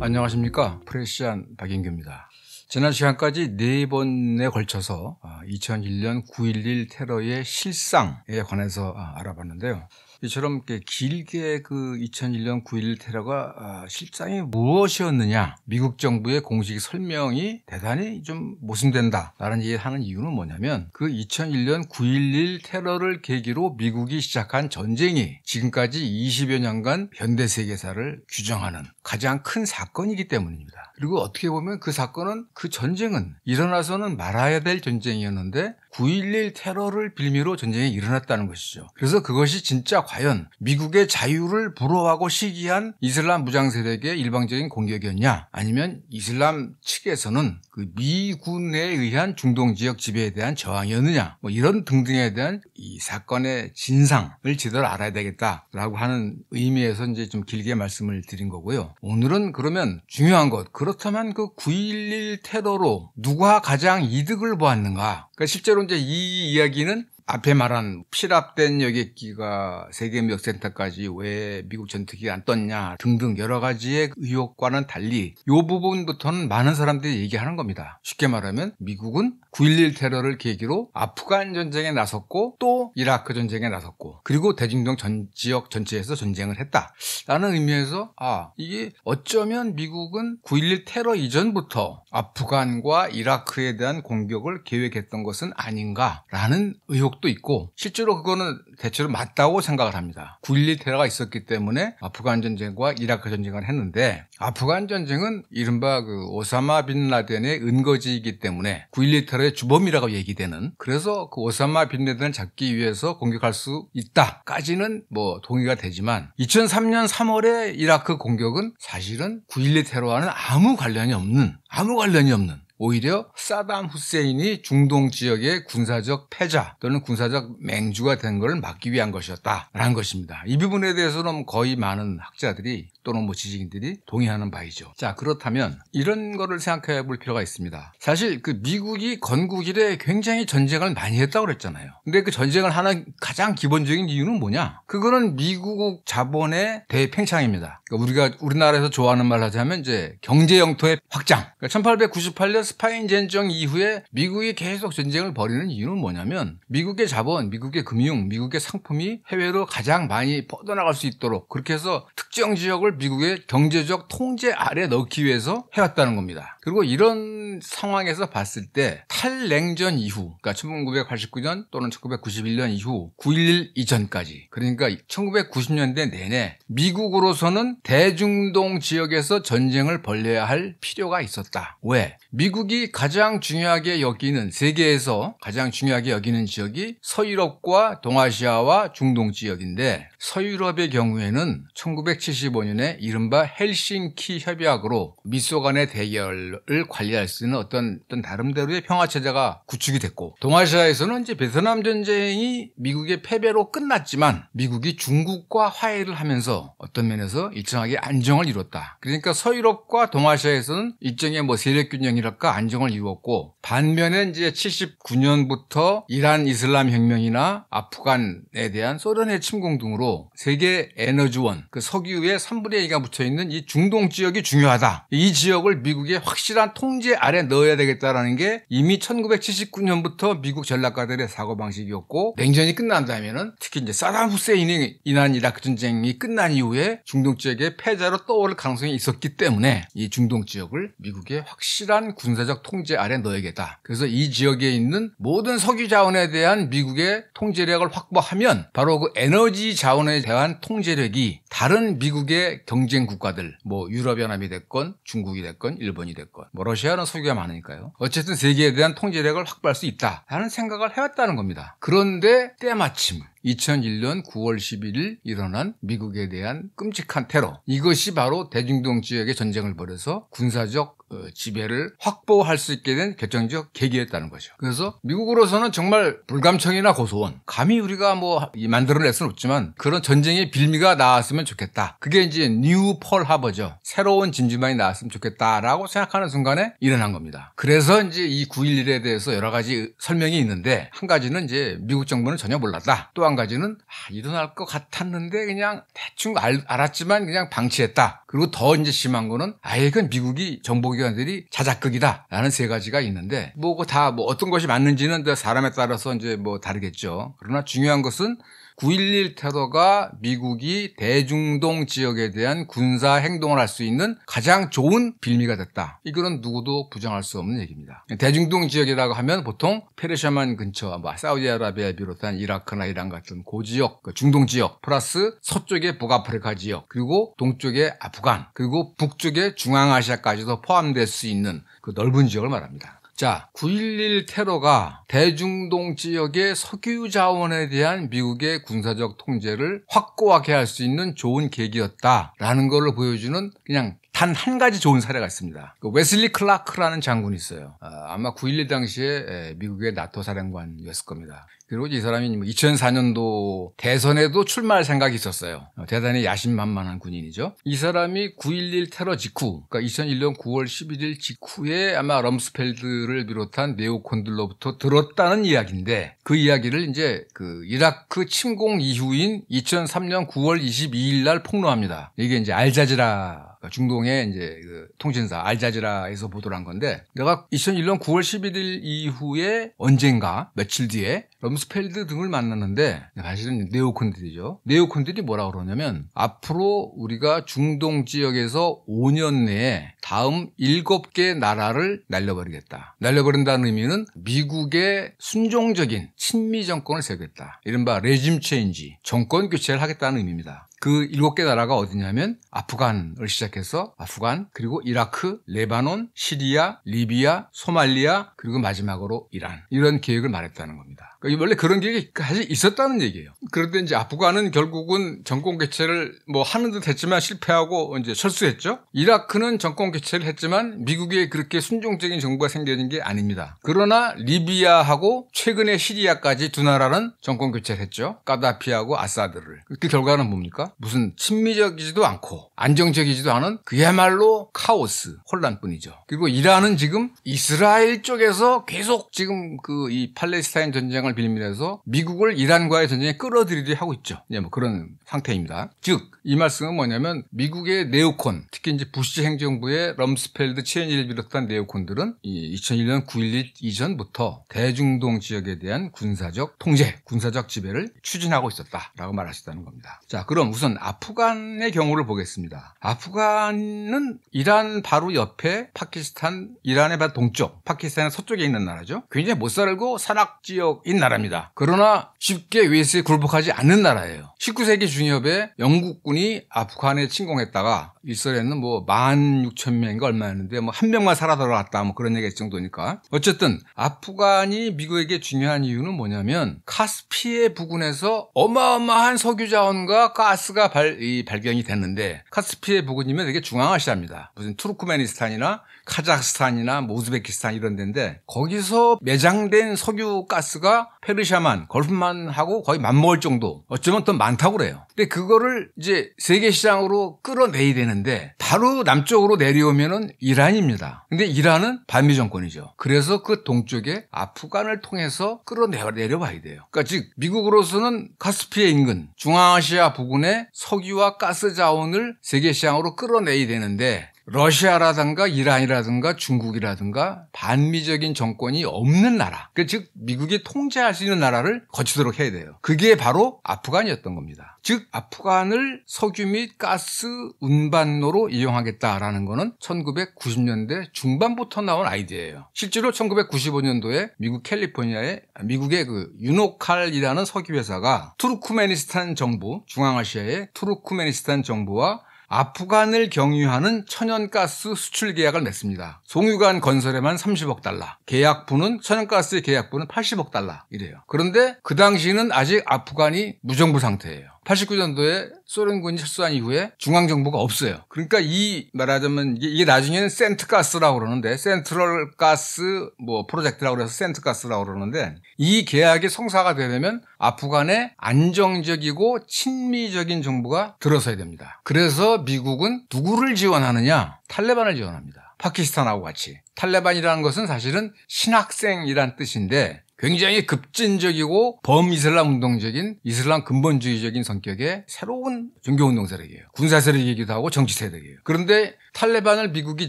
안녕하십니까. 프레시안 박인규입니다. 지난 시간까지 4번에 걸쳐서 2001년 9.11 테러의 실상에 관해서 알아봤는데요. 이처럼 길게 그 2001년 9.11 테러가 실상이 무엇이었느냐, 미국 정부의 공식 설명이 대단히 좀 모순된다라는 얘기를 하는 이유는 뭐냐면, 그 2001년 9.11 테러를 계기로 미국이 시작한 전쟁이 지금까지 20여 년간 현대 세계사를 규정하는 가장 큰 사건이기 때문입니다. 그리고 어떻게 보면 그 사건은, 그 전쟁은 일어나서는 말아야 될 전쟁이었는데 9.11 테러를 빌미로 전쟁이 일어났다는 것이죠. 그래서 그것이 진짜 과연 미국의 자유를 불허하고 시기한 이슬람 무장 세력의 일방적인 공격이었냐, 아니면 이슬람 측에서는 그 미군에 의한 중동 지역 지배에 대한 저항이었느냐, 이런 등등에 대한 이 사건의 진상을 제대로 알아야 되겠다라고 하는 의미에서 이제 좀 길게 말씀을 드린 거고요. 오늘은 그러면 중요한 것, 그렇다면 그 9.11 테러로 누가 가장 이득을 보았는가? 그러니까 실제로 이제 이 이야기는 앞에 말한 필압된 여객기가 세계무역센터까지 왜 미국 전투기가 안 떴냐 등등 여러 가지의 의혹과는 달리 이 부분부터는 많은 사람들이 얘기하는 겁니다. 쉽게 말하면 미국은 9.11 테러를 계기로 아프간 전쟁에 나섰고 또 이라크 전쟁에 나섰고 그리고 대중동 전 지역 전체에서 전쟁을 했다라는 의미에서 이게 어쩌면 미국은 9.11 테러 이전부터 아프간과 이라크에 대한 공격을 계획했던 것은 아닌가라는 의혹도 있고, 실제로 그거는 대체로 맞다고 생각을 합니다. 9.11 테러가 있었기 때문에 아프간 전쟁과 이라크 전쟁을 했는데, 아프간 전쟁은 이른바 그 오사마 빈 라덴의 은거지이기 때문에 9.11 테러의 주범이라고 얘기되는, 그래서 그 오사마 빈 라덴을 잡기 위해서 공격할 수 있다까지는 동의가 되지만 2003년 3월에 이라크 공격은 사실은 9.11 테러와는 아무 관련이 없는 오히려 사담 후세인이 중동 지역의 군사적 패자 또는 군사적 맹주가 된 것을 막기 위한 것이었다라는 것입니다. 이 부분에 대해서는 거의 많은 학자들이 또는 지식인들이 동의하는 바이죠. 자, 그렇다면 이런 거를 생각해 볼 필요가 있습니다. 사실 그 미국이 건국 이래 굉장히 전쟁을 많이 했다고 그랬잖아요. 근데 그 전쟁을 하는 가장 기본적인 이유는 뭐냐? 그거는 미국 자본의 대팽창입니다. 그러니까 우리나라에서 좋아하는 말 하자면 이제 경제 영토의 확장. 그러니까 1898년 스파인 전쟁 이후에 미국이 계속 전쟁을 벌이는 이유는 뭐냐면, 미국의 자본, 미국의 금융, 미국의 상품이 해외로 가장 많이 뻗어나갈 수 있도록 그렇게 해서 특정 지역을 미국의 경제적 통제 아래 넣기 위해서 해왔다는 겁니다. 그리고 이런 상황에서 봤을 때 탈냉전 이후, 그러니까 1989년 또는 1991년 이후 9.11 이전까지, 그러니까 1990년대 내내 미국으로서는 대중동 지역에서 전쟁을 벌여야 할 필요가 있었다. 왜? 미국이 가장 중요하게 여기는, 세계에서 가장 중요하게 여기는 지역이 서유럽과 동아시아와 중동 지역인데, 서유럽의 경우에는 1975년에 이른바 헬싱키 협약으로 미소 간의 대결을 관리할 수 있는 어떤 나름대로의 평화체제가 구축이 됐고, 동아시아에서는 이제 베트남 전쟁이 미국의 패배로 끝났지만 미국이 중국과 화해를 하면서 어떤 면에서 일정하게 안정을 이뤘다. 그러니까 서유럽과 동아시아에서는 일정의 세력균형이랄까 안정을 이루었고, 반면에 이제 79년부터 이란 이슬람 혁명이나 아프간에 대한 소련의 침공 등으로 세계 에너지원, 그 석유의 3분의 2가 붙어있는 이 중동 지역이 중요하다. 이 지역을 미국의 확실한 통제 아래 넣어야 되겠다라는 게 이미 1979년부터 미국 전략가들의 사고방식이었고, 냉전이 끝난 다음에는 특히 이제 사담 후세인이 인한 이라크 전쟁이 끝난 이후에 중동 지역의 패자로 떠오를 가능성이 있었기 때문에 이 중동 지역을 미국의 확실한 군사적 통제 아래 넣어야겠다. 그래서 이 지역에 있는 모든 석유 자원에 대한 미국의 통제력을 확보하면 바로 그 에너지 자원에 대한 통제력이 다른 미국의 경쟁 국가들, 유럽연합이 됐건 중국이 됐건 일본이 됐건, 러시아는 석유가 많으니까요. 어쨌든 세계에 대한 통제력을 확보할 수 있다라는 생각을 해왔다는 겁니다. 그런데 때마침 2001년 9월 11일 일어난 미국에 대한 끔찍한 테러, 이것이 바로 대중동 지역의 전쟁을 벌여서 군사적 지배를 확보할 수 있게 된 결정적 계기였다는 거죠. 그래서 미국으로서는 정말 불감청이나 고소원, 감히 우리가 만들어낼 수는 없지만 그런 전쟁의 빌미가 나왔으면 좋겠다. 그게 이제 뉴 펄 하버죠. 새로운 진주만이 나왔으면 좋겠다라고 생각하는 순간에 일어난 겁니다. 그래서 이제 이 9.11에 대해서 여러 가지 설명이 있는데, 한 가지는 이제 미국 정부는 전혀 몰랐다. 또 한 가지는 일어날 것 같았는데 그냥 대충 알았지만 그냥 방치했다. 그리고 더 이제 심한 거는 이건 미국이 정보기관들이 자작극이다 라는 세 가지가 있는데, 어떤 것이 맞는지는 사람에 따라서 이제 다르겠죠. 그러나 중요한 것은 9.11 테러가 미국이 대중동 지역에 대한 군사 행동을 할 수 있는 가장 좋은 빌미가 됐다. 이거는 누구도 부정할 수 없는 얘기입니다. 대중동 지역이라고 하면 보통 페르시아만 근처, 사우디아라비아를 비롯한 이라크나 이란 같은 고지역, 중동 지역, 플러스 서쪽의 북아프리카 지역, 그리고 동쪽의 아프간, 그리고 북쪽의 중앙아시아까지도 포함될 수 있는 그 넓은 지역을 말합니다. 자, 9.11 테러가 대중동 지역의 석유 자원에 대한 미국의 군사적 통제를 확고하게 할 수 있는 좋은 계기였다라는 걸 보여주는 그냥 단 한 가지 좋은 사례가 있습니다. 웨슬리 클라크라는 장군이 있어요. 아마 9.11 당시에 미국의 나토 사령관이었을 겁니다. 그리고 이 사람이 2004년도 대선에도 출마할 생각이 있었어요. 대단히 야심만만한 군인이죠. 이 사람이 9.11 테러 직후, 그러니까 2001년 9월 11일 직후에 아마 럼스펠드를 비롯한 네오콘들로부터 들었다는 이야기인데, 그 이야기를 이제 이라크 침공 이후인 2003년 9월 22일 날 폭로합니다. 이게 이제 알자지라, 중동의 이제 통신사 알자지라에서 보도를 한 건데, 내가 2001년 9월 11일 이후에 언젠가 며칠 뒤에 럼스펠드 등을 만났는데, 사실은 네오콘들이죠. 네오콘들이 뭐라 그러냐면, 앞으로 우리가 중동 지역에서 5년 내에 다음 7개 나라를 날려버리겠다. 날려버린다는 의미는 미국의 순종적인 친미 정권을 세우겠다. 이른바 레짐 체인지, 정권 교체를 하겠다는 의미입니다. 그 7개 나라가 어디냐면 아프간을 시작해서 아프간, 그리고 이라크, 레바논, 시리아, 리비아, 소말리아, 그리고 마지막으로 이란. 이런 계획을 말했다는 겁니다. 그러니까 원래 그런 계획이 사실 있었다는 얘기예요. 그런데 이제 아프간은 결국은 정권 교체를 하는 듯 했지만 실패하고 이제 철수했죠. 이라크는 정권 교체를 했지만 미국의 그렇게 순종적인 정부가 생겨진 게 아닙니다. 그러나 리비아하고 최근에 시리아까지 두 나라는 정권 교체를 했죠. 까다피하고 아사드를. 그 결과는 뭡니까? 무슨 친미적이지도 않고 안정적이지도 않은 그야말로 카오스, 혼란뿐이죠. 그리고 이란은 지금 이스라엘 쪽에서 계속 지금 이 팔레스타인 전쟁을 빌미해서 미국을 이란과의 전쟁에 끌어들이려 하고 있죠. 그런 상태입니다. 즉, 이 말씀은 뭐냐면 미국의 네오콘, 특히 이제 부시 행정부의 럼스펠드, 체인지를 비롯한 네오콘들은 2001년 9.11 이전부터 대중동 지역에 대한 군사적 통제, 군사적 지배를 추진하고 있었다라고 말할 수 있다는 겁니다. 자, 그럼 우선 아프간의 경우를 보겠습니다. 아프간은 이란 바로 옆에 파키스탄, 이란의 바로 동쪽, 파키스탄의 서쪽에 있는 나라죠. 굉장히 못 살고 산악 지역인 나라입니다. 그러나 쉽게 외세에 굴복하지 않는 나라예요. 19세기 중엽에 영국군이 아프간에 침공했다가 이스라엘은 16,000명인가 얼마였는데 한 명만 살아 돌아왔다 그런 얘기가 있을 정도니까. 어쨌든 아프간이 미국에게 중요한 이유는 뭐냐면 카스피해 부근에서 어마어마한 석유 자원과 가스가 발견이 됐는데, 카스피해 부근이면 되게 중앙아시아입니다. 무슨 투르크메니스탄이나 카자흐스탄이나 우즈베키스탄 이런 데인데, 거기서 매장된 석유 가스가 페르시아만, 걸프만하고 거의 맞먹을 정도, 어쩌면 더 많다고 그래요. 근데 그거를 이제 세계 시장으로 끌어내야 되는데 바로 남쪽으로 내려오면은 이란입니다. 근데 이란은 반미 정권이죠. 그래서 그 동쪽에 아프간을 통해서 끌어내려와야 돼요. 그러니까 즉 미국으로서는 카스피해 인근 중앙아시아 부근의 석유와 가스 자원을 세계 시장으로 끌어내야 되는데, 러시아라든가 이란이라든가 중국이라든가 반미적인 정권이 없는 나라, 즉 미국이 통제할 수 있는 나라를 거치도록 해야 돼요. 그게 바로 아프간이었던 겁니다. 즉 아프간을 석유 및 가스 운반로로 이용하겠다라는 거는 1990년대 중반부터 나온 아이디어예요. 실제로 1995년도에 미국 캘리포니아에 미국의 유노칼이라는 석유 회사가 투르크메니스탄 정부, 중앙아시아의 투르크메니스탄 정부와 아프간을 경유하는 천연가스 수출 계약을 맺습니다. 송유관 건설에만 30억 달러, 계약부는 천연가스의 계약부는 80억 달러 이래요. 그런데 그 당시는 아직 아프간이 무정부 상태예요. 89년도에 소련군이 철수한 이후에 중앙정부가 없어요. 그러니까 이 말하자면 이게 나중에는 센트가스라고 그러는데 센트럴 가스 뭐 프로젝트라고 그래서 센트가스라고 그러는데 이 계약이 성사가 되려면 아프간에 안정적이고 친미적인 정부가 들어서야 됩니다. 그래서 미국은 누구를 지원하느냐? 탈레반을 지원합니다. 파키스탄하고 같이. 탈레반이라는 것은 사실은 신학생이란 뜻인데 굉장히 급진적이고 범이슬람 운동적인 이슬람 근본주의적인 성격의 새로운 종교운동 세력이에요. 군사 세력이기도 하고 정치 세력이에요. 그런데 탈레반을 미국이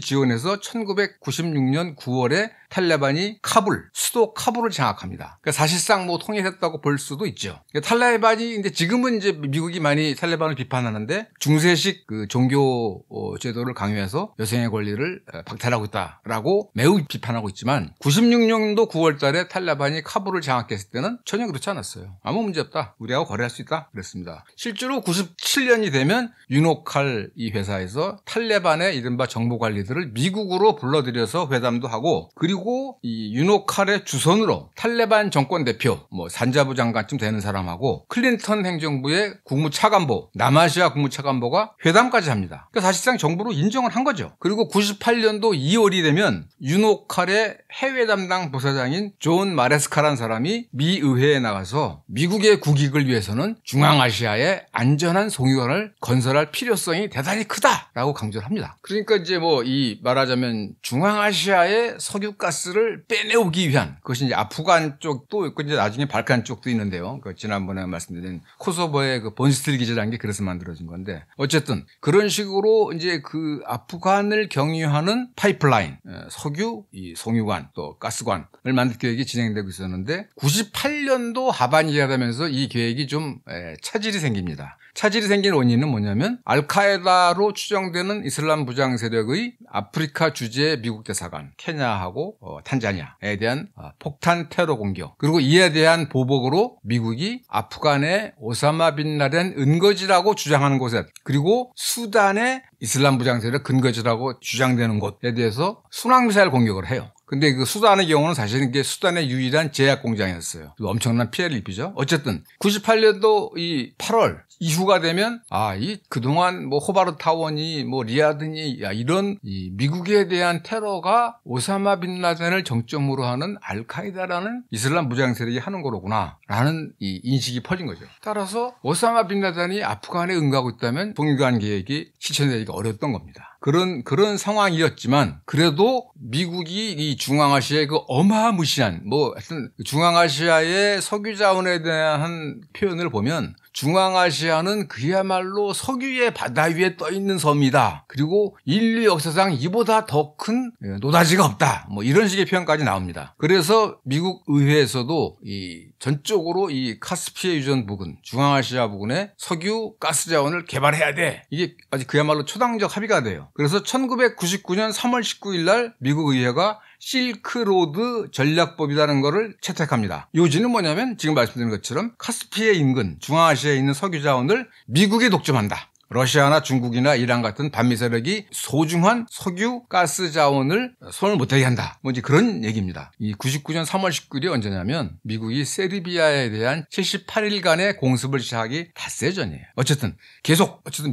지원해서 1996년 9월에 탈레반이 카불, 수도 카불을 장악합니다. 그러니까 사실상 뭐 통일했다고 볼 수도 있죠. 그러니까 탈레반이 이제 지금은 이제 미국이 많이 탈레반을 비판하는데 중세식 그 종교 제도를 강요해서 여성의 권리를 박탈하고 있다라고 매우 비판하고 있지만 96년도 9월 달에 탈레반이 카불을 장악했을 때는 전혀 그렇지 않았어요. 아무 문제 없다. 우리하고 거래할 수 있다. 그랬습니다. 실제로 97년이 되면 유노칼 이 회사에서 탈레반의 이른바 정보 관리들을 미국으로 불러들여서 회담도 하고 그리고 이 유노칼의 주선으로 탈레반 정권 대표 뭐 산자부 장관쯤 되는 사람하고 클린턴 행정부의 국무차관보 남아시아 국무차관보가 회담까지 합니다. 그러니까 사실상 정부로 인정을 한 거죠. 그리고 98년도 2월이 되면 유노칼의 해외 담당 부사장인 존 마레스카라는 사람이 미 의회에 나가서 미국의 국익을 위해서는 중앙아시아에 안전한 송유관을 건설할 필요성이 대단히 크다라고 강조를 합니다. 그러니까 이제 뭐 이 말하자면 중앙아시아의 석유가스를 빼내오기 위한 그것이 이제 아프간 쪽도 있고 이제 나중에 발칸 쪽도 있는데요. 그 지난번에 말씀드린 코소보의 그 본스틸 기지라는 게 그래서 만들어진 건데 어쨌든 그런 식으로 이제 그 아프간을 경유하는 파이프라인, 석유, 이 송유관 또 가스관을 만들 계획이 진행되고 있었는데 98년도 하반기가 되면서 이 계획이 좀 차질이 생깁니다. 차질이 생긴 원인은 뭐냐면 알카에다로 추정되는 이슬람 부장 세력의 아프리카 주재 미국 대사관 케냐하고 탄자니아에 대한 폭탄 테러 공격 그리고 이에 대한 보복으로 미국이 아프간의 오사마 빈 라덴 은거지라고 주장하는 곳에 그리고 수단의 이슬람 부장 세력 근거지라고 주장되는 곳에 대해서 순항미사일 공격을 해요. 근데 그 수단의 경우는 사실은 이게 수단의 유일한 제약 공장이었어요. 엄청난 피해를 입히죠. 어쨌든 98년도 이 8월 이후가 되면 이 그동안 뭐 호바르 타원이 뭐 리야드니 이런 이 미국에 대한 테러가 오사마 빈 라덴을 정점으로 하는 알카에다라는 이슬람 무장 세력이 하는 거로구나라는 이 인식이 퍼진 거죠. 따라서 오사마 빈 라덴이 아프간에 응가하고 있다면 동일관 계획이 실천되기가 어려웠던 겁니다. 그런 상황이었지만 그래도 미국이 이 중앙아시아의 그 어마무시한 뭐 하여튼 중앙아시아의 석유 자원에 대한 표현을 보면 중앙아시아는 그야말로 석유의 바다 위에 떠 있는 섬이다. 그리고 인류 역사상 이보다 더 큰 노다지가 없다. 뭐 이런 식의 표현까지 나옵니다. 그래서 미국 의회에서도 이 전적으로 이 카스피해 유전 부근, 중앙아시아 부근에 석유 가스 자원을 개발해야 돼. 이게 아주 그야말로 초당적 합의가 돼요. 그래서 1999년 3월 19일 날 미국 의회가 실크로드 전략법이라는 것을 채택합니다. 요지는 뭐냐면 지금 말씀드린 것처럼 카스피해 인근 중앙아시아에 있는 석유 자원을 미국이 독점한다. 러시아나 중국이나 이란 같은 반미 세력이 소중한 석유 가스 자원을 손을 못대게 한다. 뭐 이제 그런 얘기입니다. 이 99년 3월 19일이 언제냐면 미국이 세르비아에 대한 78일간의 공습을 시작하기 닷새 전이에요. 어쨌든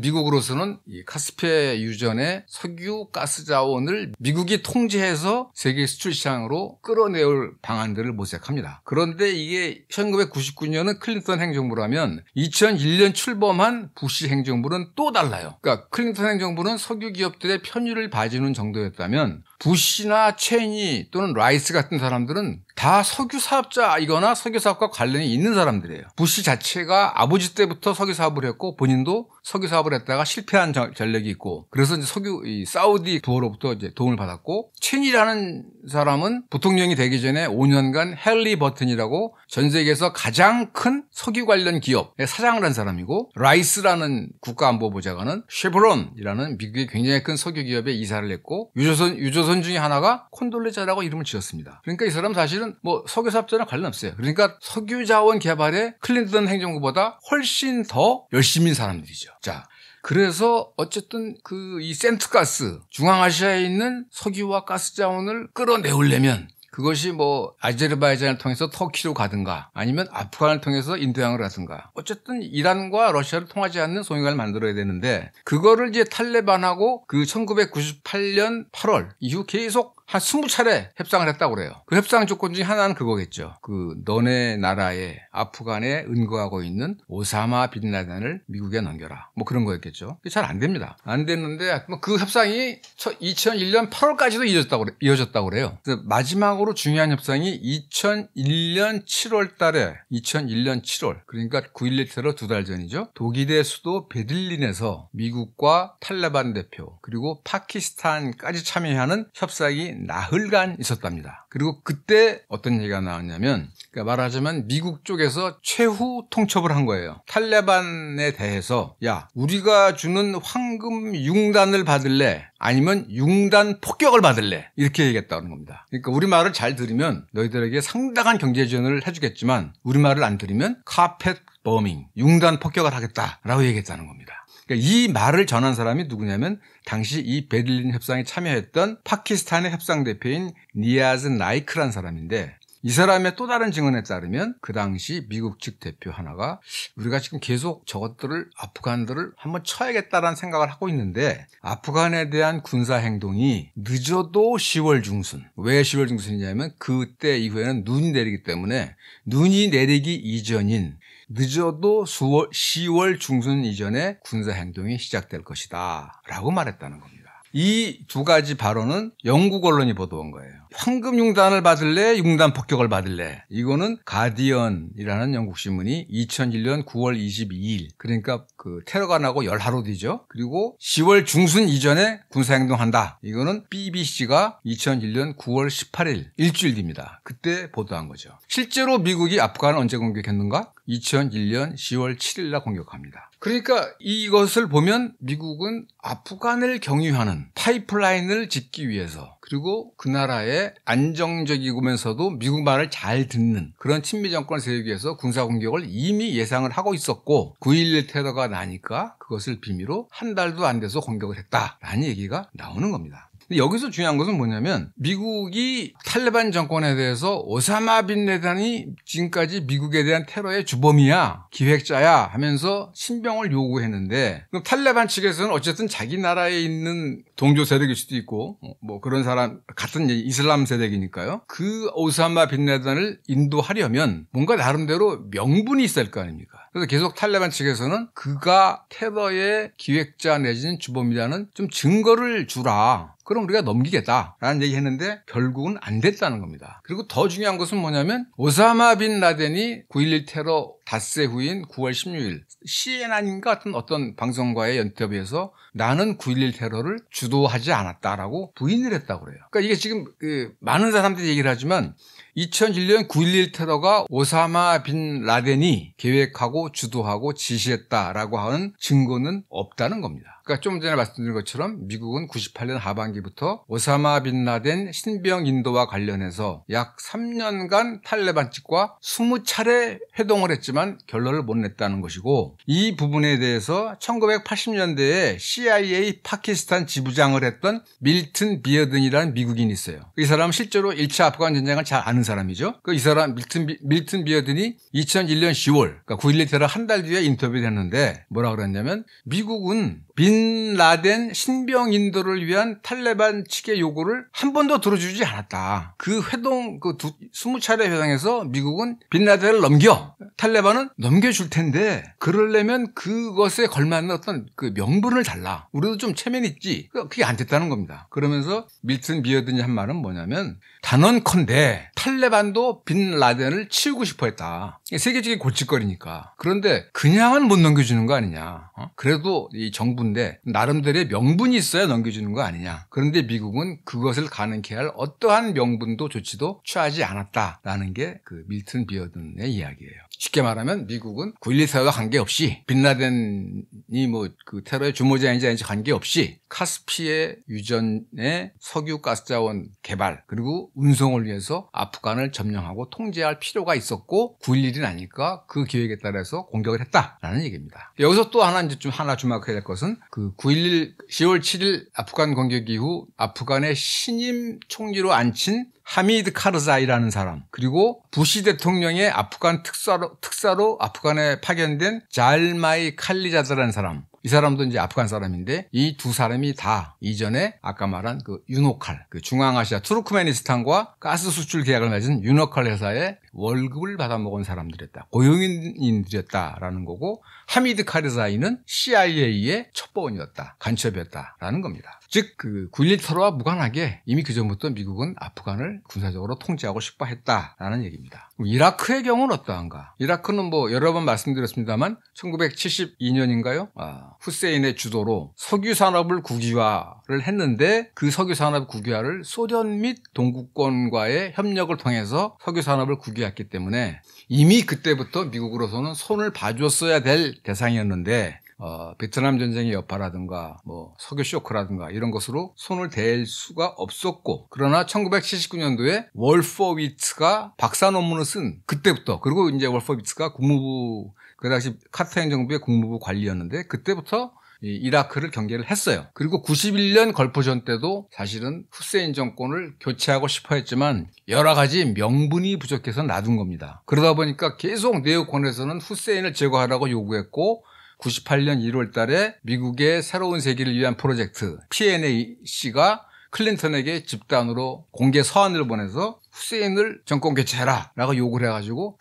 미국으로서는 이 카스피해 유전의 석유 가스 자원을 미국이 통제해서 세계 수출 시장으로 끌어내올 방안들을 모색합니다. 그런데 이게 1999년은 클린턴 행정부라면 2001년 출범한 부시 행정부는 또 달라요. 그러니까 클린턴 행정부는 석유 기업들의 편의를 봐주는 정도였다면 부시나 체니 또는 라이스 같은 사람들은 다 석유 사업자이거나 석유 사업과 관련이 있는 사람들이에요. 부시 자체가 아버지 때부터 석유 사업을 했고 본인도 석유 사업을 했다가 실패한 전력이 있고 그래서 이제 이 사우디 부호로부터 이제 도움을 받았고 체니라는 사람은 부통령이 되기 전에 5년간 헨리 버튼이라고 전 세계에서 가장 큰 석유 관련 기업의 사장을 한 사람이고 라이스라는 국가안보보좌관은 쉐브론이라는 미국의 굉장히 큰 석유 기업에 이사를 했고 유조선 중에 하나가 콘돌레자라고 이름을 지었습니다. 그러니까 이 사람 사실은 뭐 석유 사업자랑 관련 없어요. 그러니까 석유 자원 개발에 클린턴 행정부보다 훨씬 더 열심인 사람들이죠. 자, 그래서 어쨌든 이 센트가스 중앙아시아에 있는 석유와 가스 자원을 끌어내오려면 그것이 뭐 아제르바이잔을 통해서 터키로 가든가 아니면 아프간을 통해서 인도양을 가든가 어쨌든 이란과 러시아를 통하지 않는 송유관을 만들어야 되는데 그거를 이제 탈레반하고 그 1998년 8월 이후 계속 한 20차례 협상을 했다고 그래요. 그 협상 조건 중에 하나는 그거겠죠. 그 너네 나라에 아프간에 은거하고 있는 오사마 빈 라덴을 미국에 넘겨라. 뭐 그런 거였겠죠. 잘 안 됩니다. 안 됐는데 그 협상이 2001년 8월까지도 이어졌다고 그래요. 그래서 마지막으로 중요한 협상이 2001년 7월 달에 2001년 7월 그러니까 9.11 테러 2달 전이죠. 독일의 수도 베들린에서 미국과 탈레반 대표 그리고 파키스탄까지 참여하는 협상이 나흘간 있었답니다. 그리고 그때 어떤 얘기가 나왔냐면 그러니까 말하자면 미국 쪽에서 최후 통첩을 한 거예요. 탈레반에 대해서 야 우리가 주는 황금 융단을 받을래? 아니면 융단 폭격을 받을래? 이렇게 얘기했다는 겁니다. 그러니까 우리말을 잘 들으면 너희들에게 상당한 경제 지원을 해주겠지만 우리말을 안 들으면 카펫 버밍, 융단 폭격을 하겠다라고 얘기했다는 겁니다. 그러니까 이 말을 전한 사람이 누구냐면 당시 이 베들린 협상에 참여했던 파키스탄의 협상 대표인 니아즈 나이크라는 사람인데 이 사람의 또 다른 증언에 따르면 그 당시 미국 측 대표 하나가 우리가 지금 계속 저것들을 아프간들을 한번 쳐야겠다라는 생각을 하고 있는데 아프간에 대한 군사 행동이 늦어도 10월 중순. 왜 10월 중순이냐면 그때 이후에는 눈이 내리기 때문에 눈이 내리기 이전인 늦어도 10월 중순 이전에 군사 행동이 시작될 것이다 라고 말했다는 겁니다. 이 두 가지 발언은 영국 언론이 보도한 거예요. 황금 융단을 받을래? 융단 폭격을 받을래? 이거는 가디언이라는 영국 신문이 2001년 9월 22일 그러니까 그 테러가 나고 열하루 뒤죠. 그리고 10월 중순 이전에 군사행동한다. 이거는 BBC가 2001년 9월 18일 일주일 뒤입니다. 그때 보도한 거죠. 실제로 미국이 아프간을 언제 공격했는가? 2001년 10월 7일 날 공격합니다. 그러니까 이것을 보면 미국은 아프간을 경유하는 파이프라인을 짓기 위해서 그리고 그 나라의 안정적이면서도 미국 말을 잘 듣는 그런 친미 정권을 세우기 위해서 군사 공격을 이미 예상을 하고 있었고 9.11 테러가 나니까 그것을 빌미로 한 달도 안 돼서 공격을 했다라는 얘기가 나오는 겁니다. 여기서 중요한 것은 뭐냐면 미국이 탈레반 정권에 대해서 오사마 빈 라덴이 지금까지 미국에 대한 테러의 주범이야 기획자야 하면서 신병을 요구했는데 그럼 탈레반 측에서는 어쨌든 자기 나라에 있는 동조 세력일 수도 있고 뭐 그런 사람 같은 이슬람 세력이니까요. 그 오사마 빈 라덴을 인도하려면 뭔가 나름대로 명분이 있을 거 아닙니까? 그래서 계속 탈레반 측에서는 그가 테러의 기획자 내지는 주범이라는 좀 증거를 주라. 그럼 우리가 넘기겠다라는 얘기 했는데 결국은 안 됐다는 겁니다. 그리고 더 중요한 것은 뭐냐면 오사마 빈 라덴이 9.11 테러 닷새 후인 9월 16일 CNN인가 같은 어떤 방송과의 인터뷰에서 나는 9.11 테러를 주도하지 않았다라고 부인을 했다고 그래요. 그러니까 이게 지금 많은 사람들이 얘기를 하지만 2001년 9.11 테러가 오사마 빈 라덴이 계획하고 주도하고 지시했다라고 하는 증거는 없다는 겁니다. 그러니까 좀 전에 말씀드린 것처럼 미국은 98년 하반기부터 오사마 빈 라덴 신병 인도와 관련해서 약 3년간 탈레반 측과 20차례 회동을 했지만 결론을 못 냈다는 것이고 이 부분에 대해서 1980년대에 CIA 파키스탄 지부장을 했던 밀튼 비어든이라는 미국인이 있어요. 이 사람은 실제로 1차 아프간 전쟁을 잘 아는 사람이죠. 이 사람 밀튼 비어든이 2001년 10월 그러니까 9.11 테러 한 달 뒤에 인터뷰를 했는데 뭐라 그랬냐면 미국은 빈 라덴 신병 인도를 위한 탈레반 측의 요구를 한 번도 들어주지 않았다. 그 회동, 20차례 회동에서 미국은 빈 라덴을 넘겨. 탈레반은 넘겨줄 텐데, 그러려면 그것에 걸맞는 어떤 그 명분을 달라. 우리도 좀 체면 있지. 그게 안 됐다는 겁니다. 그러면서 밀튼 비어든이 한 말은 뭐냐면, 단언컨대 탈레반도 빈 라덴을 치우고 싶어 했다. 세계적인 골칫거리니까. 그런데 그냥은 못 넘겨주는 거 아니냐. 그래도 이 정부인데 나름대로의 명분이 있어야 넘겨주는 거 아니냐. 그런데 미국은 그것을 가능케 할 어떠한 명분도 조치도 취하지 않았다라는 게 그 밀튼 비어든의 이야기예요. 쉽게 말하면 미국은 9.11 테러와 관계없이 빈 라덴이 뭐 그 테러의 주모자인지 아닌지 관계없이 카스피해 유전의 석유 가스자원 개발 그리고 운송을 위해서 아프간을 점령하고 통제할 필요가 있었고 9.11이 나니까 그 계획에 따라서 공격을 했다라는 얘기입니다. 여기서 또 하나 주목해야 될 것은 그 9.11 10월 7일 아프간 공격 이후 아프간의 신임 총리로 앉힌 하미드 카르자이라는 사람, 그리고 부시 대통령의 아프간 특사로 아프간에 파견된 잘마이 칼리자드라는 사람, 이 사람도 이제 아프간 사람인데 이 두 사람이 다 이전에 아까 말한 그 유노칼, 그 중앙아시아 투르크메니스탄과 가스 수출 계약을 맺은 유노칼 회사에 월급을 받아먹은 사람들이었다. 고용인들이었다라는 거고, 하미드 카르자이는 CIA의 첩보원이었다. 간첩이었다라는 겁니다. 즉, 그 9.11 테러와 무관하게 이미 그 전부터 미국은 아프간을 군사적으로 통제하고 싶어 했다라는 얘기입니다. 이라크의 경우는 어떠한가? 이라크는 뭐 여러 번 말씀드렸습니다만 1972년인가요? 후세인의 주도로 석유 산업을 국유화를 했는데 그 석유 산업 국유화를 소련 및 동구권과의 협력을 통해서 석유 산업을 국유화했기 때문에 이미 그때부터 미국으로서는 손을 봐줬어야 될 대상이었는데 베트남 전쟁의 여파라든가 뭐 석유 쇼크라든가 이런 것으로 손을 댈 수가 없었고, 그러나 1979년도에 월퍼위츠가 박사 논문을 쓴 그때부터, 그리고 이제 월퍼위츠가 국무부, 그 당시 카터 행정부의 국무부 관리였는데 그때부터 이라크를 경계를 했어요. 그리고 91년 걸프전 때도 사실은 후세인 정권을 교체하고 싶어 했지만 여러 가지 명분이 부족해서 놔둔 겁니다. 그러다 보니까 계속 네오콘에서는 후세인을 제거하라고 요구했고, 98년 1월 달에 미국의 새로운 세기를 위한 프로젝트 PNAC가 클린턴에게 집단으로 공개 서한을 보내서 후세인을 정권 교체해라 라고 요구를 해가지고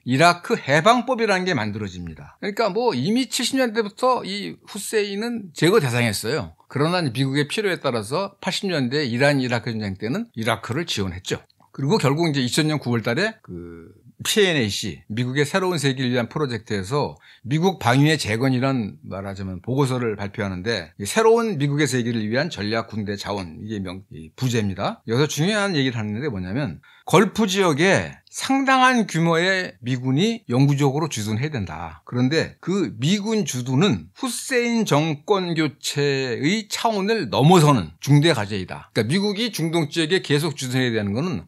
이라크 해방법이라는 게 만들어집니다. 그러니까 뭐 이미 70년대부터 이 후세인은 제거 대상이었어요. 그러나 미국의 필요에 따라서 80년대 이란 이라크 전쟁 때는 이라크를 지원했죠. 그리고 결국 이제 2000년 9월 달에 그 PNAC, 미국의 새로운 세기를 위한 프로젝트에서 미국 방위의 재건이란 말하자면 보고서를 발표하는데, 새로운 미국의 세기를 위한 전략 군대 자원, 이게 부제입니다. 여기서 중요한 얘기를 하는데 뭐냐면, 걸프 지역에 상당한 규모의 미군이 영구적으로 주둔해야 된다. 그런데 그 미군 주둔은 후세인 정권 교체의 차원을 넘어서는 중대 과제이다. 그러니까 미국이 중동 지역에 계속 주둔해야 되는 것은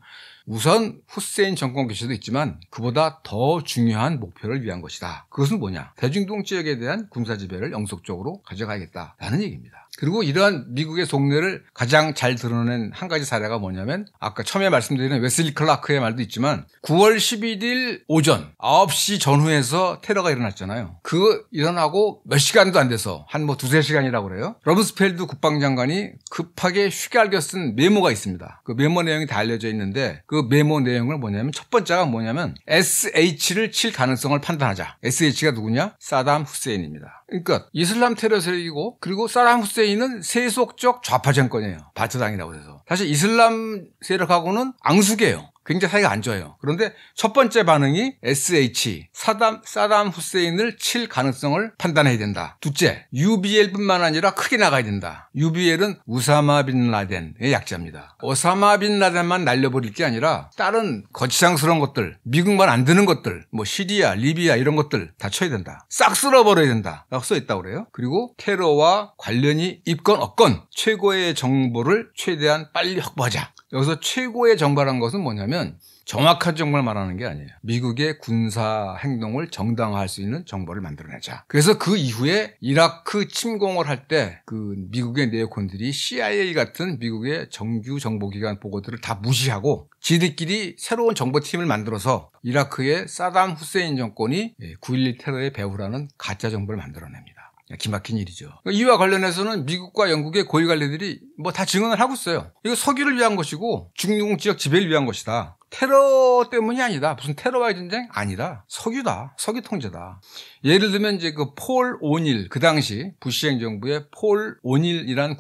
우선 후세인 정권 교체도 있지만 그보다 더 중요한 목표를 위한 것이다. 그것은 뭐냐? 대중동 지역에 대한 군사 지배를 영속적으로 가져가야겠다라는 얘기입니다. 그리고 이러한 미국의 속내를 가장 잘 드러낸 한 가지 사례가 뭐냐면, 아까 처음에 말씀드린 웨슬리 클라크의 말도 있지만 9월 11일 오전 9시 전후에서 테러가 일어났잖아요. 그거 일어나고 몇 시간도 안 돼서 한 뭐 두세 시간이라고 그래요. 러브스펠드 국방장관이 급하게 휘갈겨 쓴 메모가 있습니다. 그 메모 내용이 다 알려져 있는데 그 메모 내용을 뭐냐면, 첫 번째가 뭐냐면 SH를 칠 가능성을 판단하자. SH가 누구냐? 사담 후세인입니다. 그러니까 이슬람 테러 세력이고, 그리고 사담 후세인은 세속적 좌파 정권이에요. 바트당이라고 해서. 사실 이슬람 세력하고는 앙숙이에요. 굉장히 사이가 안 좋아요. 그런데 첫 번째 반응이 SH, 사담 후세인을 칠 가능성을 판단해야 된다. 둘째, UBL뿐만 아니라 크게 나가야 된다. UBL은 우사마 빈 라덴의 약자입니다. 오사마 빈 라덴만 날려버릴 게 아니라 다른 거치장스러운 것들, 미국만 안 드는 것들, 뭐 시리아, 리비아 이런 것들 다 쳐야 된다. 싹 쓸어버려야 된다 라고 써있다고 그래요. 그리고 테러와 관련이 있건 없건 최고의 정보를 최대한 빨리 확보하자. 여기서 최고의 정보라는 것은 뭐냐면 정확한 정보를 말하는 게 아니에요. 미국의 군사 행동을 정당화할 수 있는 정보를 만들어내자. 그래서 그 이후에 이라크 침공을 할 때 그 미국의 네오콘들이 CIA 같은 미국의 정규 정보기관 보고들을 다 무시하고 지들끼리 새로운 정보팀을 만들어서 이라크의 사담 후세인 정권이 9.11 테러의 배후라는 가짜 정보를 만들어냅니다. 기막힌 일이죠. 이와 관련해서는 미국과 영국의 고위 관리들이 뭐 다 증언을 하고 있어요. 이거 석유를 위한 것이고 중동 지역 지배를 위한 것이다. 테러 때문이 아니다. 무슨 테러와의 전쟁? 아니다. 석유다. 석유 통제다. 예를 들면 이제 그 폴 오닐, 그 당시 부시 행정부의 폴 오닐이라는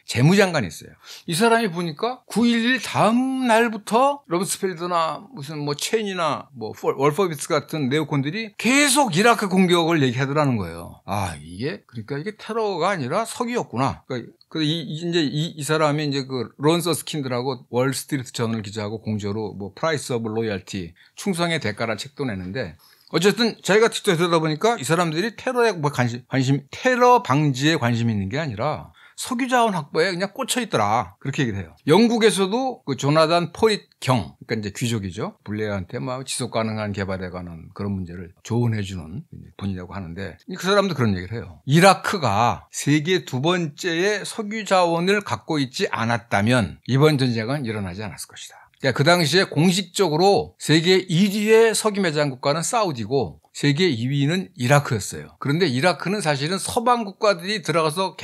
재무장관이 있어요. 이 사람이 보니까 9.11 다음 날부터 러브스펠드나 무슨 뭐 체인이나 뭐 월퍼비츠 같은 네오콘들이 계속 이라크 공격을 얘기하더라는 거예요. 그러니까 이게 테러가 아니라 석유였구나. 그러니까 이 사람이 이제 그 론서 스킨드라고 월스트리트 저널 기자하고 공저로 뭐 프라이스 오브 로열티, 충성의 대가라는 책도 내는데, 어쨌든 자기가 직접 들여다보니까 이 사람들이 테러에 테러 방지에 관심이 있는 게 아니라 석유 자원 확보에 그냥 꽂혀 있더라. 그렇게 얘기를 해요. 영국에서도 그 조나단 포릿 경, 그러니까 이제 귀족이죠. 블레어한테 막 지속 가능한 개발에 관한 그런 문제를 조언해주는 분이라고 하는데 그 사람도 그런 얘기를 해요. 이라크가 세계 두 번째의 석유 자원을 갖고 있지 않았다면 이번 전쟁은 일어나지 않았을 것이다. 그러니까 그 당시에 공식적으로 세계 1위의 석유 매장 국가는 사우디고 세계 2위는 이라크였어요. 그런데 이라크는 사실은 서방 국가들이 들어가서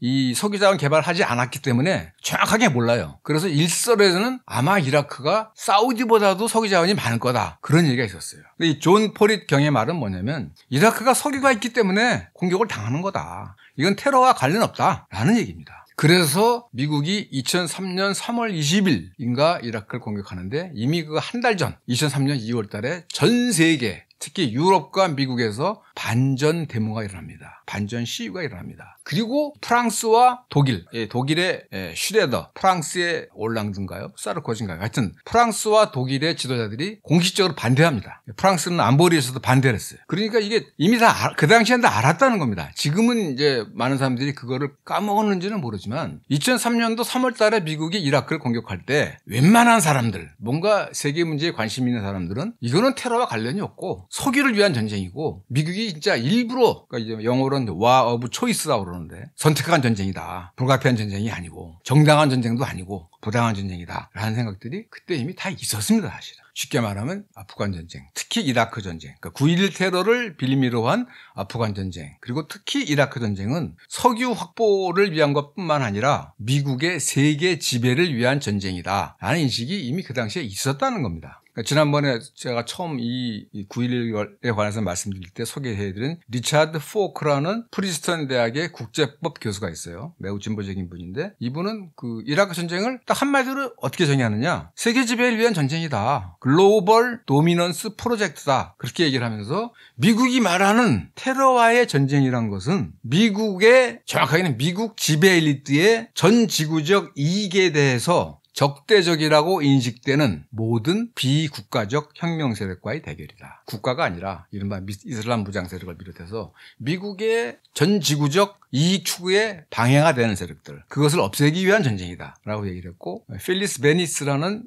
이 석유 자원 개발하지 않았기 때문에 정확하게 몰라요. 그래서 일설에서는 아마 이라크가 사우디보다도 석유 자원이 많을 거다. 그런 얘기가 있었어요. 근데 이 존 포릿 경의 말은 뭐냐면 이라크가 석유가 있기 때문에 공격을 당하는 거다. 이건 테러와 관련 없다라는 얘기입니다. 그래서 미국이 2003년 3월 20일인가 이라크를 공격하는데 이미 그 한 달 전 2003년 2월 달에 전 세계 특히 유럽과 미국에서 반전 데모가 일어납니다. 반전 시위가 일어납니다. 그리고 프랑스와 독일, 독일의 슈레더, 프랑스의 올랑드인가요? 사르코지인가요? 하여튼 프랑스와 독일의 지도자들이 공식적으로 반대합니다. 프랑스는 안보리에서도 반대를 했어요. 그러니까 이게 이미 다 그 당시엔 다 알았다는 겁니다. 지금은 이제 많은 사람들이 그거를 까먹었는지는 모르지만 2003년도 3월 달에 미국이 이라크를 공격할 때 웬만한 사람들, 뭔가 세계 문제에 관심 있는 사람들은 이거는 테러와 관련이 없고 석유를 위한 전쟁이고 미국이 진짜 일부러 그러니까 이제 영어로는 war of choice라고 그러는데 선택한 전쟁이다. 불가피한 전쟁이 아니고 정당한 전쟁도 아니고 부당한 전쟁이다 라는 생각들이 그때 이미 다 있었습니다. 사실은. 쉽게 말하면 아프간 전쟁, 특히 이라크 전쟁, 그러니까 9.11 테러를 빌미로 한 아프간 전쟁, 그리고 특히 이라크 전쟁은 석유 확보를 위한 것뿐만 아니라 미국의 세계 지배를 위한 전쟁이다 라는 인식이 이미 그 당시에 있었다는 겁니다. 지난번에 제가 처음 이 9.11에 관해서 말씀드릴 때 소개해드린 리차드 포크라는 프린스턴 대학의 국제법 교수가 있어요. 매우 진보적인 분인데 이분은 그 이라크 전쟁을 딱 한마디로 어떻게 정의하느냐. 세계 지배를 위한 전쟁이다. 글로벌 도미넌스 프로젝트다. 그렇게 얘기를 하면서 미국이 말하는 테러와의 전쟁이란 것은 미국의 정확하게는 미국 지배 엘리트의 전 지구적 이익에 대해서 적대적이라고 인식되는 모든 비국가적 혁명 세력과의 대결이다. 국가가 아니라 이른바 이슬람 무장 세력을 비롯해서 미국의 전 지구적 이익 추구에 방해가 되는 세력들, 그것을 없애기 위한 전쟁이다 라고 얘기를 했고, 필리스 베니스라는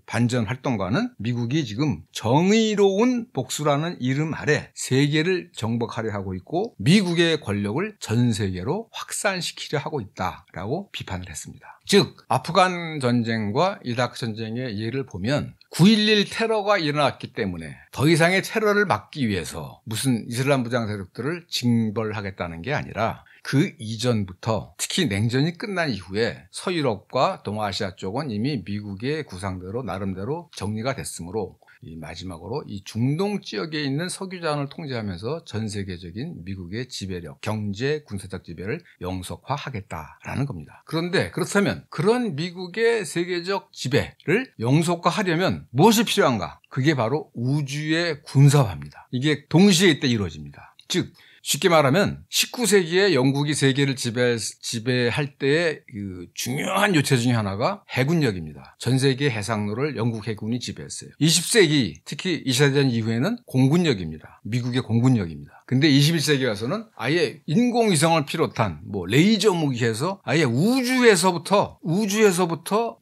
반전 활동가는 미국이 지금 정의로운 복수라는 이름 아래 세계를 정복하려 하고 있고 미국의 권력을 전 세계로 확산시키려 하고 있다라고 비판을 했습니다. 즉 아프간 전쟁과 이라크 전쟁의 예를 보면 9.11 테러가 일어났기 때문에 더 이상의 테러를 막기 위해서 무슨 이슬람 무장 세력들을 징벌하겠다는 게 아니라 그 이전부터 특히 냉전이 끝난 이후에 서유럽과 동아시아 쪽은 이미 미국의 구상대로 나름대로 정리가 됐으므로 이 마지막으로 이 중동 지역에 있는 석유 자원을 통제하면서 전 세계적인 미국의 지배력, 경제, 군사적 지배를 영속화하겠다라는 겁니다. 그런데 그렇다면 그런 미국의 세계적 지배를 영속화하려면 무엇이 필요한가? 그게 바로 우주의 군사화입니다. 이게 동시에 이때 이루어집니다. 즉 쉽게 말하면 19세기에 영국이 세계를 지배할 때의 그 중요한 요체 중에 하나가 해군력입니다. 전 세계 해상로를 영국 해군이 지배했어요. 20세기 특히 2차 대전 이후에는 공군력입니다. 미국의 공군력입니다. 근데 21세기 와서는 아예 인공위성을 비롯한 뭐 레이저 무기에서 아예 우주에서부터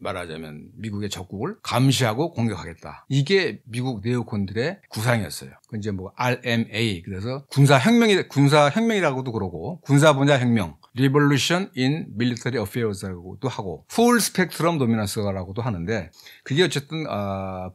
말하자면 미국의 적국을 감시하고 공격하겠다. 이게 미국 네오콘들의 구상이었어요. 그 이제 뭐 RMA 그래서 군사혁명이라고도 그러고 군사 분야 혁명, Revolution in Military Affairs라고도 하고 Full Spectrum Dominance라고도 하는데 그게 어쨌든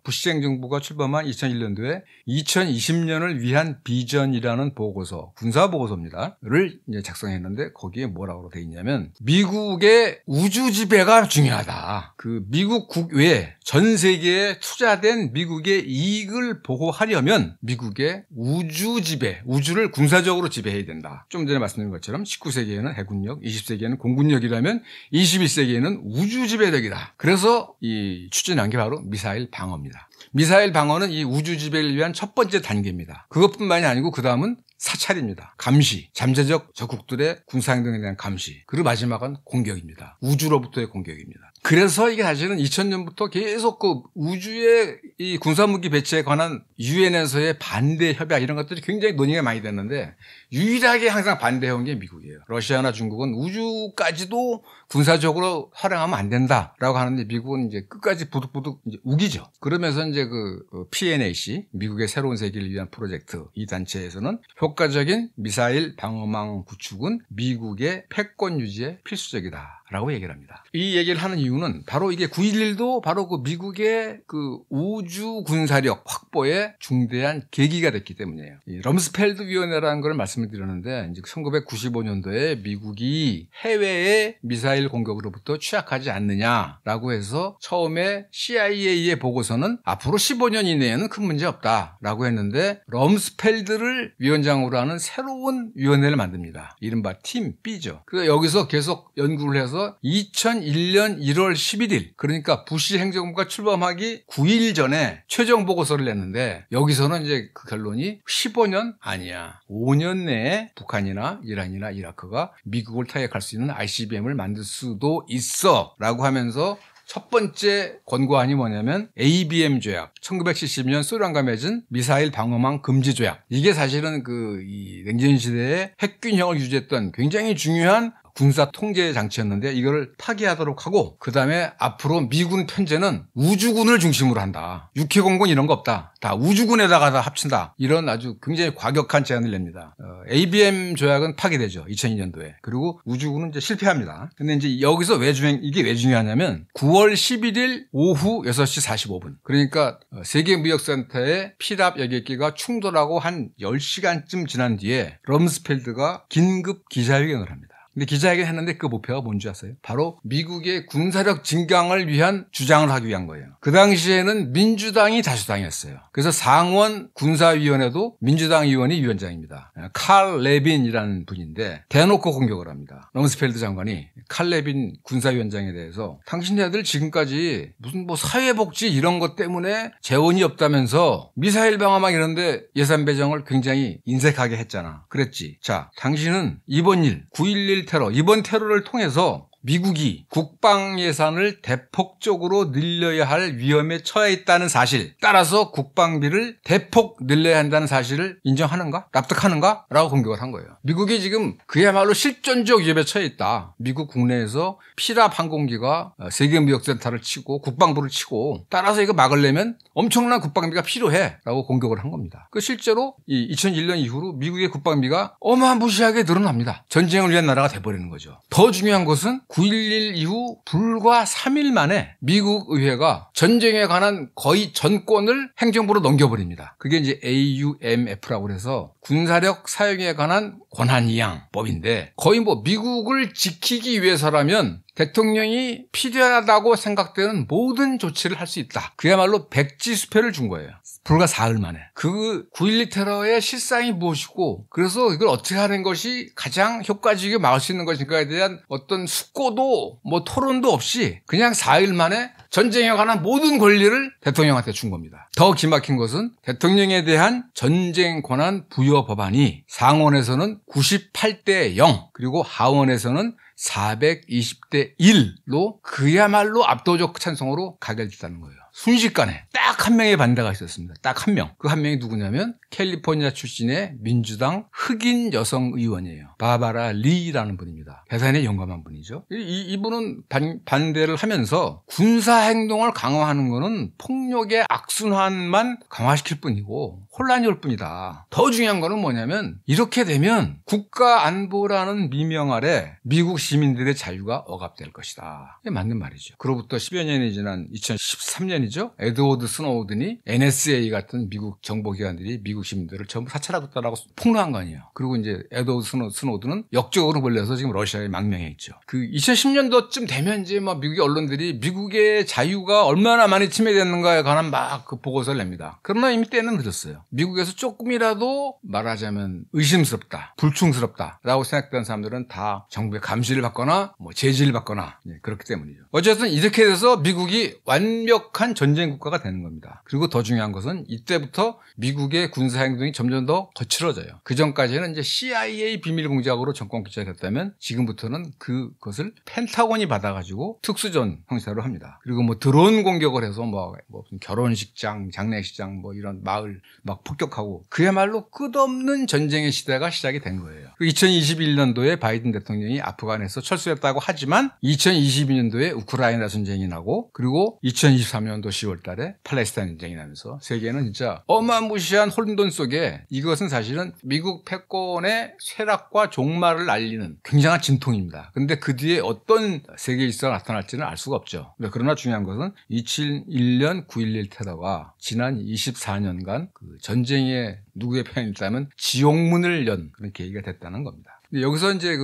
부시 행정부가 출범한 2001년도에 2020년을 위한 비전이라는 보고서, 군사 보고서입니다.를 이제 작성했는데 거기에 뭐라고 돼 있냐면 미국의 우주 지배가 중요하다. 그 미국 국외에 전 세계에 투자된 미국의 이익을 보호하려면 미국의 우주 지배, 우주를 군사적으로 지배해야 된다. 좀 전에 말씀드린 것처럼 19세기에는 해군력, 20세기에는 공군력이라면 21세기에는 우주 지배력이다. 그래서 이 추진한 게 바로 미사일 방어입니다. 미사일 방어는 이 우주 지배를 위한 첫 번째 단계입니다. 그것뿐만이 아니고 그 다음은 사찰입니다. 감시, 잠재적 적국들의 군사행동에 대한 감시. 그리고 마지막은 공격입니다. 우주로부터의 공격입니다. 그래서 이게 사실은 2000년부터 계속 그 우주의 이 군사무기 배치에 관한 유엔에서의 반대 협약 이런 것들이 굉장히 논의가 많이 됐는데 유일하게 항상 반대해온 게 미국이에요. 러시아나 중국은 우주까지도 군사적으로 활용하면 안 된다라고 하는데 미국은 이제 끝까지 부득부득 이제 우기죠. 그러면서 이제 그 PNAC, 미국의 새로운 세계를 위한 프로젝트 이 단체에서는 효과적인 미사일 방어망 구축은 미국의 패권 유지에 필수적이다라고 얘기를 합니다. 이 얘기를 하는 이유는 바로 이게 9.11도 바로 그 미국의 그 우주 군사력 확보에 중대한 계기가 됐기 때문이에요. 이 럼스펠드 위원회라는 걸 말씀을 드렸는데 이제 1995년도에 미국이 해외의 미사일 공격으로부터 취약하지 않느냐라고 해서 처음에 CIA의 보고서는 앞으로 15년 이내에는 큰 문제 없다라고 했는데 럼스펠드를 위원장으로 하는 새로운 위원회를 만듭니다. 이른바 팀 B죠. 그래서 여기서 계속 연구를 해서 2001년 1월 11일 그러니까 부시 행정부가 출범하기 9일 전에 최종 보고서를 냈는데 여기서는 이제 그 결론이 15년 아니야. 5년 내에 북한이나 이란이나 이라크가 미국을 타격할 수 있는 ICBM을 만들 수도 있어 라고 하면서 첫 번째 권고안이 뭐냐면 ABM 조약, 1970년 소련과 맺은 미사일 방어망 금지 조약. 이게 사실은 이 냉전 시대에 핵균형을 유지했던 굉장히 중요한 군사 통제 장치였는데 이거를 파기하도록 하고 그다음에 앞으로 미군 편제는 우주군을 중심으로 한다. 육해공군 이런 거 없다. 다 우주군에다가 다 합친다. 이런 아주 굉장히 과격한 제안을 냅니다. ABM 조약은 파기되죠. 2002년도에. 그리고 우주군은 이제 실패합니다. 근데 이제 여기서 이게 왜 중요하냐면 9월 11일 오후 6시 45분. 그러니까 세계무역센터의 피랍 여객기가 충돌하고 한 10시간쯤 지난 뒤에 럼스펠드가 긴급 기자회견을 합니다. 근데 기자회견 했는데 그 목표가 뭔지 아세요? 바로 미국의 군사력 증강을 위한 주장을 하기 위한 거예요. 그 당시에는 민주당이 다수당이었어요. 그래서 상원 군사위원회도 민주당 의원이 위원장입니다. 칼 레빈이라는 분인데 대놓고 공격을 합니다. 럼스펠드 장관이 칼 레빈 군사위원장에 대해서 당신네들 지금까지 무슨 사회복지 이런 것 때문에 재원이 없다면서 미사일 방어막 이런데 예산 배정을 굉장히 인색하게 했잖아. 그랬지. 자, 당신은 이번 9.11 테러, 이번 테러를 통해서 미국이 국방 예산을 대폭적으로 늘려야 할 위험에 처해 있다는 사실, 따라서 국방비를 대폭 늘려야 한다는 사실을 인정하는가? 납득하는가? 라고 공격을 한 거예요. 미국이 지금 그야말로 실존적 위협에 처해 있다. 미국 국내에서 피랍 항공기가 세계무역센터를 치고 국방부를 치고 따라서 이거 막으려면 엄청난 국방비가 필요해 라고 공격을 한 겁니다. 실제로 2001년 이후로 미국의 국방비가 어마무시하게 늘어납니다. 전쟁을 위한 나라가 돼버리는 거죠. 더 중요한 것은 9.11 이후 불과 3일 만에 미국 의회가 전쟁에 관한 거의 전권을 행정부로 넘겨버립니다. 그게 이제 AUMF라고 해서 군사력 사용에 관한 권한이양법인데 거의 미국을 지키기 위해서라면 대통령이 필요하다고 생각되는 모든 조치를 할 수 있다. 그야말로 백지수표를 준 거예요. 불과 4일 만에. 9.12 테러의 실상이 무엇이고 그래서 이걸 어떻게 하는 것이 가장 효과적이게 막을 수 있는 것인가에 대한 어떤 숙고도 토론도 없이 그냥 4일 만에 전쟁에 관한 모든 권리를 대통령한테 준 겁니다. 더 기막힌 것은 대통령에 대한 전쟁 권한 부여 법안이 상원에서는 98대 0 그리고 하원에서는 420대 1로 그야말로 압도적 찬성으로 가결됐다는 거예요. 순식간에 딱 한 명의 반대가 있었습니다. 딱 한 명. 그 한 명이 누구냐면 캘리포니아 출신의 민주당 흑인 여성 의원이에요. 바바라 리라는 분입니다. 대단히 용감한 분이죠. 이분은 반대를 하면서 군사 행동을 강화하는 거는 폭력의 악순환만 강화시킬 뿐이고 혼란이 올 뿐이다. 더 중요한 거는 뭐냐면 이렇게 되면 국가 안보라는 미명 아래 미국 시민들의 자유가 억압될 것이다. 이게 맞는 말이죠. 그로부터 10여 년이 지난 2013년이죠. 에드워드 스노우든이 NSA 같은 미국 정보기관들이 미국 시민들을 전부 사찰하고 있다라고 폭로한 거 아니에요. 그리고 이제 에드워드 스노우든은 역적으로 벌려서 지금 러시아에 망명해 있죠. 2010년도쯤 되면 이제 미국의 언론들이 미국의 자유가 얼마나 많이 침해됐는가에 관한 그 보고서를 냅니다. 그러나 이미 때는 늦었어요. 미국에서 조금이라도 말하자면 의심스럽다, 불충스럽다라고 생각되는 사람들은 다 정부의 감시를 받거나 제지를 받거나 그렇기 때문이죠. 어쨌든 이렇게 돼서 미국이 완벽한 전쟁 국가가 되는 겁니다. 그리고 더 중요한 것은 이때부터 미국의 군사 군사 행동이 점점 더 거칠어져요. 그 전까지는 이제 CIA 비밀 공작으로 정권 교체를 했다면 지금부터는 그것을 펜타곤이 받아가지고 특수전 형태로 합니다. 그리고 뭐 드론 공격을 해서 뭐 무슨 결혼식장, 장례식장 뭐 이런 마을 막 폭격하고 그야말로 끝없는 전쟁의 시대가 시작이 된 거예요. 2021년도에 바이든 대통령이 아프간에서 철수했다고 하지만 2022년도에 우크라이나 전쟁이 나고 그리고 2023년도 10월 달에 팔레스타인 전쟁이 나면서 세계는 진짜 어마무시한 혼돈 속에 이것은 사실은 미국 패권의 쇠락과 종말을 알리는 굉장한 진통입니다. 근데 그 뒤에 어떤 세계 질서가 나타날지는 알 수가 없죠. 그러나 중요한 것은 2001년 9.11 테러가 지난 24년간 그 전쟁에 누구의 편이 있다면 지옥문을 연 그런 계기가 됐다는 겁니다. 여기서 이제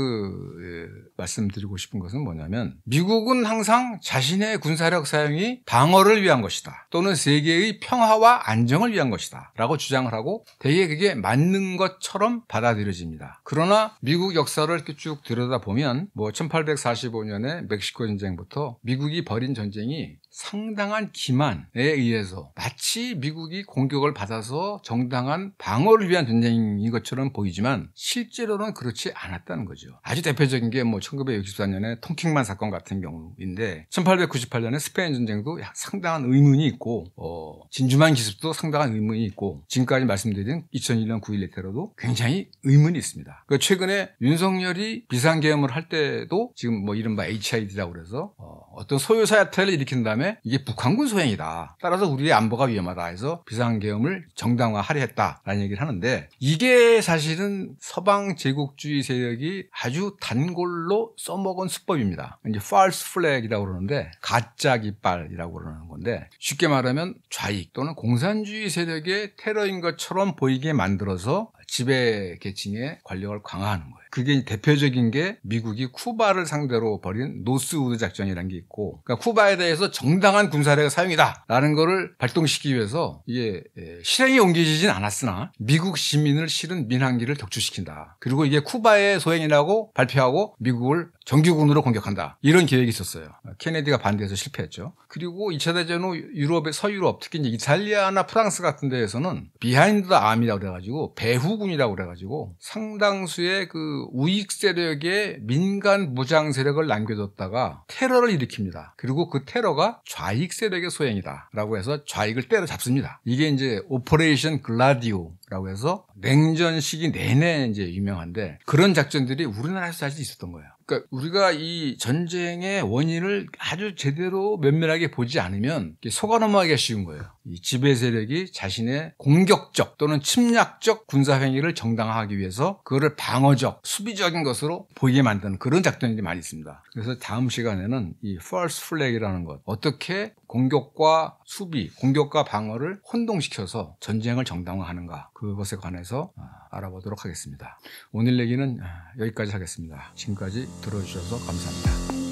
말씀드리고 싶은 것은 뭐냐면 미국은 항상 자신의 군사력 사용이 방어를 위한 것이다. 또는 세계의 평화와 안정을 위한 것이다. 라고 주장을 하고 되게 그게 맞는 것처럼 받아들여집니다. 그러나 미국 역사를 이렇게 쭉 들여다보면 뭐 1845년에 멕시코 전쟁부터 미국이 벌인 전쟁이 상당한 기만에 의해서 마치 미국이 공격을 받아서 정당한 방어를 위한 전쟁인 것처럼 보이지만 실제로는 그렇지 않았다는 거죠. 아주 대표적인 게 뭐 1964년에 통킹만 사건 같은 경우인데 1898년에 스페인 전쟁도 상당한 의문이 있고 진주만 기습도 상당한 의문이 있고 지금까지 말씀드린 2001년 9.11 테러도 굉장히 의문이 있습니다. 최근에 윤석열이 비상계엄을 할 때도 지금 뭐 이른바 HID라고 그래서 어떤 소요사 사태를 일으킨 다음에 이게 북한군 소행이다. 따라서 우리의 안보가 위험하다 해서 비상계엄을 정당화하려 했다라는 얘기를 하는데 이게 사실은 서방 제국주의 세력이 아주 단골로 써먹은 수법입니다. 이제 false flag이라고 그러는데 가짜 깃발이라고 그러는 건데 쉽게 말하면 좌익 또는 공산주의 세력의 테러인 것처럼 보이게 만들어서 지배 계층의 권력을 강화하는 거예요. 그게 대표적인 게 미국이 쿠바를 상대로 벌인 노스우드 작전이라는 게 있고 그러니까 쿠바에 대해서 정당한 군사력의 사용이다라는 거를 발동시키기 위해서 이게 실행에 옮겨지진 않았으나 미국 시민을 실은 민항기를 격추시킨다. 그리고 이게 쿠바의 소행이라고 발표하고 미국을 정규군으로 공격한다. 이런 계획이 있었어요. 케네디가 반대해서 실패했죠. 그리고 2차 대전 후 유럽의 서유럽 특히 이제 이탈리아나 프랑스 같은 데에서는 비하인드 아미라고 그래가지고 배후군이라고 그래가지고 상당수의 그 우익 세력의 민간 무장 세력을 남겨뒀다가 테러를 일으킵니다. 그리고 그 테러가 좌익 세력의 소행이다라고 해서 좌익을 때려잡습니다. 이게 이제 오퍼레이션 글라디오라고 해서 냉전 시기 내내 이제 유명한데 그런 작전들이 우리나라에서 사실 있었던 거예요. 그러니까 우리가 이 전쟁의 원인을 아주 제대로 면밀하게 보지 않으면 속아 넘어가기가 쉬운 거예요. 이 지배 세력이 자신의 공격적 또는 침략적 군사행위를 정당화하기 위해서 그거를 방어적, 수비적인 것으로 보이게 만드는 그런 작전들이 많이 있습니다. 그래서 다음 시간에는 이 false flag이라는 것, 어떻게 공격과 수비, 공격과 방어를 혼동시켜서 전쟁을 정당화하는가 그것에 관해서 알아보도록 하겠습니다. 오늘 얘기는 여기까지 하겠습니다. 지금까지 들어주셔서 감사합니다.